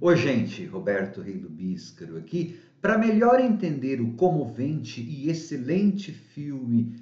Oi, gente, Roberto Reilo Bíscaro aqui, para melhor entender o comovente e excelente filme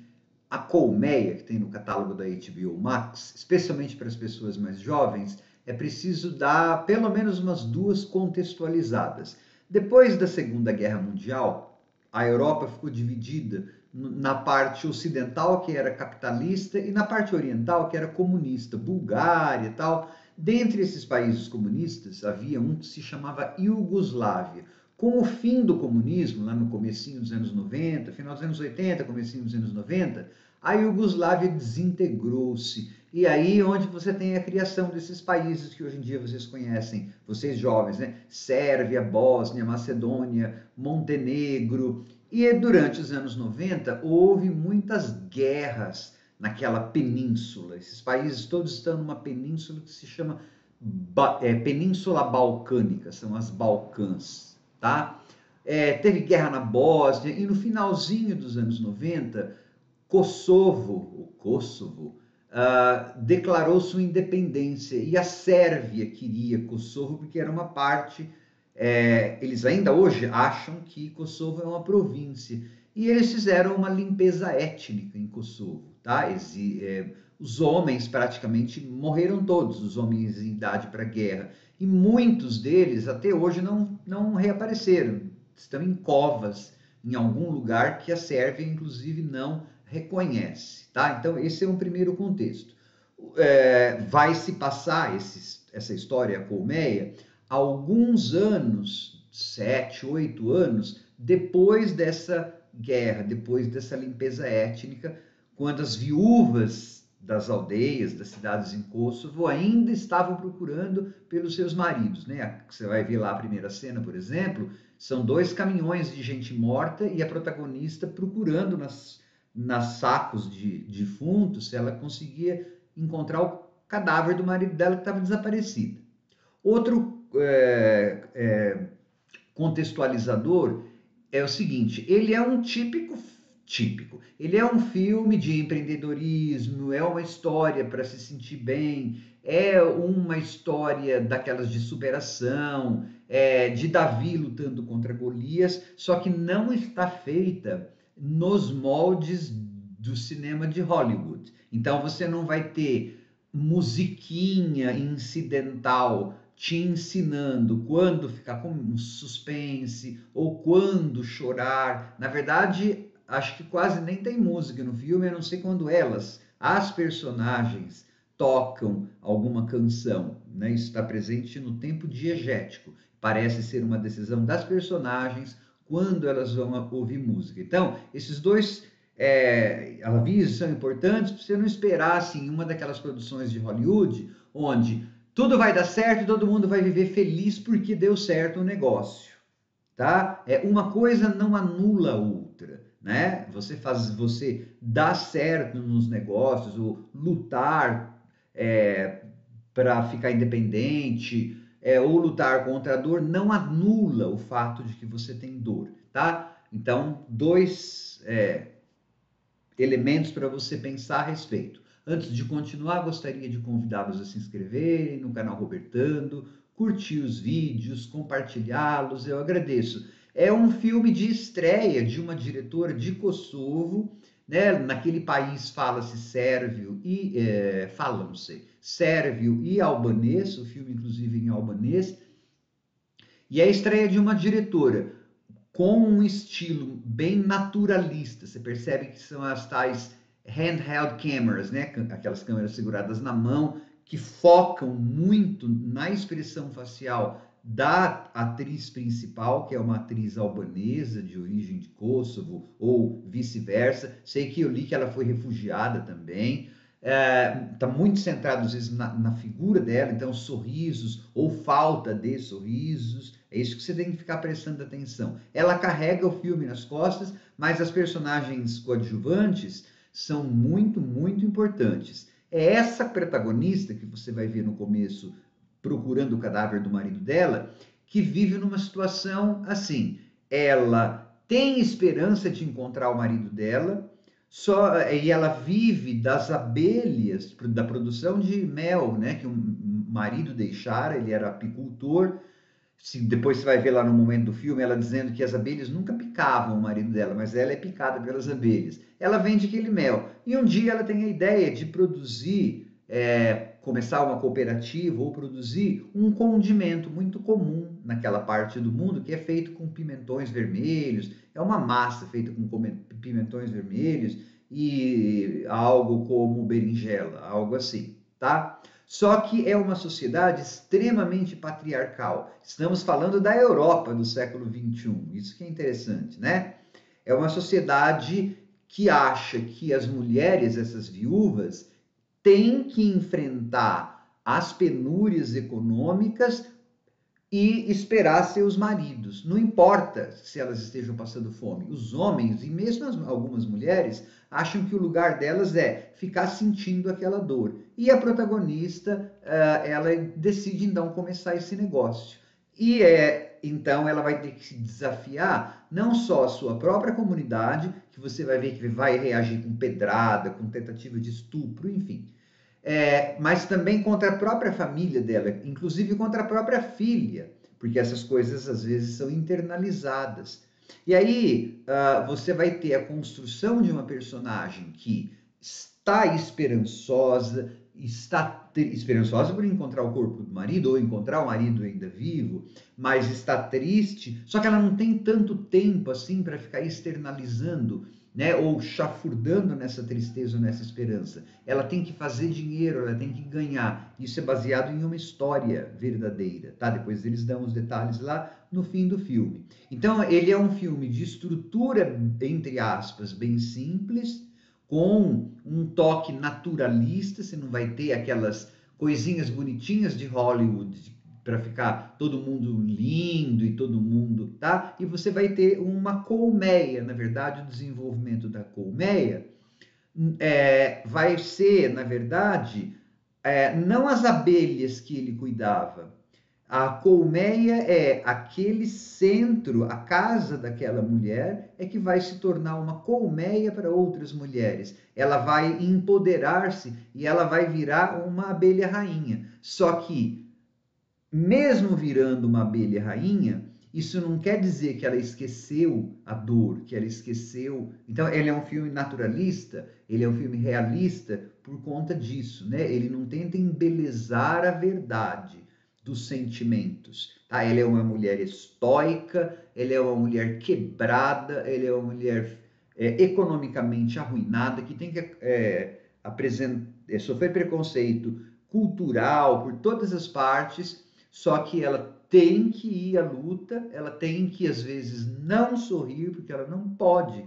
A Colmeia, que tem no catálogo da HBO Max, especialmente para as pessoas mais jovens, é preciso dar pelo menos umas duas contextualizadas. Depois da Segunda Guerra Mundial, a Europa ficou dividida na parte ocidental, que era capitalista, e na parte oriental, que era comunista, Bulgária e tal. Dentre esses países comunistas, havia um que se chamava Iugoslávia. Com o fim do comunismo, lá no comecinho dos anos 90, final dos anos 80, comecinho dos anos 90, a Iugoslávia desintegrou-se. E aí onde você tem a criação desses países que hoje em dia vocês conhecem, vocês jovens, né? Sérvia, Bósnia, Macedônia, Montenegro. E durante os anos 90 houve muitas guerras naquela península. Esses países todos estão numa península que se chama Península Balcânica, são as Balcãs, tá? Teve guerra na Bósnia e no finalzinho dos anos 90, Kosovo, declarou sua independência e a Sérvia queria Kosovo porque era uma parte. Eles ainda hoje acham que Kosovo é uma província e eles fizeram uma limpeza étnica em Kosovo, tá? Os homens praticamente morreram todos, os homens em idade para a guerra, e muitos deles até hoje não reapareceram, estão em covas em algum lugar que a Sérvia inclusive não reconhece, tá? Então esse é um primeiro contexto. Vai se passar essa história, a colmeia, alguns anos, 7, 8 anos, depois dessa guerra, depois dessa limpeza étnica, quando as viúvas das aldeias, das cidades em Kosovo, ainda estavam procurando pelos seus maridos, né? Você vai ver lá a primeira cena, por exemplo, são 2 caminhões de gente morta e a protagonista procurando nas sacos de defuntos se ela conseguia encontrar o cadáver do marido dela que estava desaparecido. Outro contextualizador é o seguinte: ele é um típico. Ele é um filme de empreendedorismo, é uma história para se sentir bem, é uma história daquelas de superação, de Davi lutando contra Golias, só que não está feita nos moldes do cinema de Hollywood. Então você não vai ter musiquinha incidental te ensinando quando ficar com suspense ou quando chorar. Na verdade, acho que quase nem tem música no filme, a não ser quando as personagens, tocam alguma canção, né? Isso está presente no tempo diegético. Parece ser uma decisão das personagens quando elas vão ouvir música. Então, esses dois avisos são importantes para você não esperar assim uma daquelas produções de Hollywood onde tudo vai dar certo e todo mundo vai viver feliz porque deu certo o negócio, tá? Uma coisa não anula a outra, né? Você dá certo nos negócios, ou lutar para ficar independente, ou lutar contra a dor, não anula o fato de que você tem dor, tá? Então, dois elementos para você pensar a respeito. Antes de continuar, gostaria de convidá-los a se inscreverem no canal Robertando, curtir os vídeos, compartilhá-los, eu agradeço. É um filme de estreia de uma diretora de Kosovo, né? Naquele país fala-se sérvio e falam-se sérvio e albanês, o filme inclusive em albanês, e é a estreia de uma diretora com um estilo bem naturalista. Você percebe que são as tais handheld cameras, né? Aquelas câmeras seguradas na mão, que focam muito na expressão facial da atriz principal, que é uma atriz albanesa de origem de Kosovo, ou vice-versa. Sei que eu li que ela foi refugiada também. Está muito centrado às vezes na figura dela, então sorrisos ou falta de sorrisos, é isso que você tem que ficar prestando atenção. Ela carrega o filme nas costas, mas as personagens coadjuvantes são muito, muito importantes. É essa protagonista que você vai ver no começo procurando o cadáver do marido dela, que vive numa situação assim. Ela tem esperança de encontrar o marido dela, e ela vive das abelhas, da produção de mel, né, que o marido deixara, ele era apicultor, Depois você vai ver lá no momento do filme ela dizendo que as abelhas nunca picavam o marido dela, mas ela é picada pelas abelhas. Ela vende aquele mel. E um dia ela tem a ideia de produzir, começar uma cooperativa ou produzir um condimento muito comum naquela parte do mundo, que é feito com pimentões vermelhos. É uma massa feita com pimentões vermelhos e algo como berinjela, algo assim, tá? Só que é uma sociedade extremamente patriarcal. Estamos falando da Europa do século XXI. Isso que é interessante, né? É uma sociedade que acha que as mulheres, essas viúvas, têm que enfrentar as penúrias econômicas e esperar seus maridos. Não importa se elas estejam passando fome. Os homens, e mesmo algumas mulheres, acham que o lugar delas é ficar sentindo aquela dor. E a protagonista, ela decide então começar esse negócio. E então ela vai ter que se desafiar não só a sua própria comunidade, que você vai ver que vai reagir com pedrada, com tentativa de estupro, enfim, mas também contra a própria família dela, inclusive contra a própria filha, porque essas coisas às vezes são internalizadas. E aí você vai ter a construção de uma personagem que está esperançosa, esperançosa por encontrar o corpo do marido ou encontrar o marido ainda vivo, mas está triste, só que ela não tem tanto tempo assim para ficar externalizando, né, ou chafurdando nessa tristeza ou nessa esperança. Ela tem que fazer dinheiro, ela tem que ganhar. Isso é baseado em uma história verdadeira, tá? Depois eles dão os detalhes lá no fim do filme. Então, ele é um filme de estrutura, entre aspas, bem simples, com um toque naturalista. Você não vai ter aquelas coisinhas bonitinhas de Hollywood para ficar todo mundo lindo e todo mundo, tá? E você vai ter uma colmeia, na verdade, o desenvolvimento da colmeia vai ser, na verdade, não as abelhas que ele cuidava. A colmeia é aquele centro, a casa daquela mulher é que vai se tornar uma colmeia para outras mulheres. Ela vai empoderar-se e ela vai virar uma abelha rainha. Só que mesmo virando uma abelha rainha, isso não quer dizer que ela esqueceu a dor, que ela esqueceu. Então, ele é um filme naturalista, ele é um filme realista por conta disso, né? Ele não tenta embelezar a verdade dos sentimentos, tá? Ela é uma mulher estoica, ela é uma mulher quebrada, ela é uma mulher economicamente arruinada, que tem que sofrer preconceito cultural por todas as partes, só que ela tem que ir à luta, ela tem que, às vezes, não sorrir, porque ela não pode.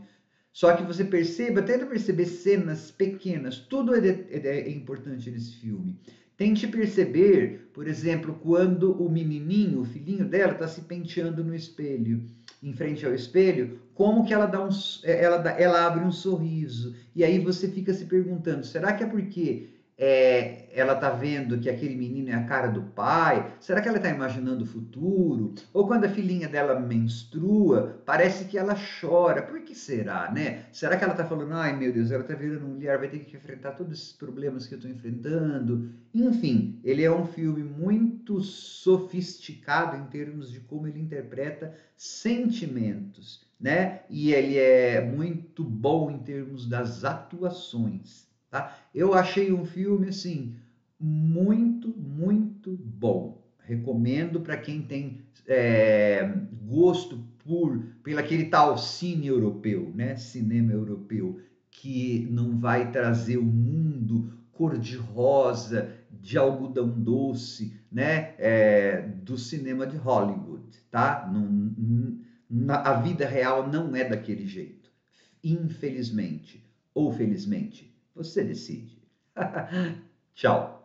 Só que você perceba, tenta perceber cenas pequenas, tudo é importante nesse filme. Tente perceber, por exemplo, quando o menininho, o filhinho dela, está se penteando no espelho, em frente ao espelho, como que ela abre um sorriso. E aí você fica se perguntando, será que é porque ela está vendo que aquele menino é a cara do pai? Será que ela está imaginando o futuro? Ou quando a filhinha dela menstrua, parece que ela chora. Por que será, né? Será que ela está falando, ai meu Deus, ela está virando mulher, vai ter que enfrentar todos esses problemas que eu estou enfrentando? Enfim, ele é um filme muito sofisticado em termos de como ele interpreta sentimentos, né? E ele é muito bom em termos das atuações, tá? Eu achei um filme, assim, muito, muito bom. Recomendo para quem tem gosto pelo aquele tal cine europeu, né? Cinema europeu, que não vai trazer o mundo cor-de-rosa, de algodão doce, né? Do cinema de Hollywood, tá? A vida real não é daquele jeito. Infelizmente ou felizmente, você decide. Tchau.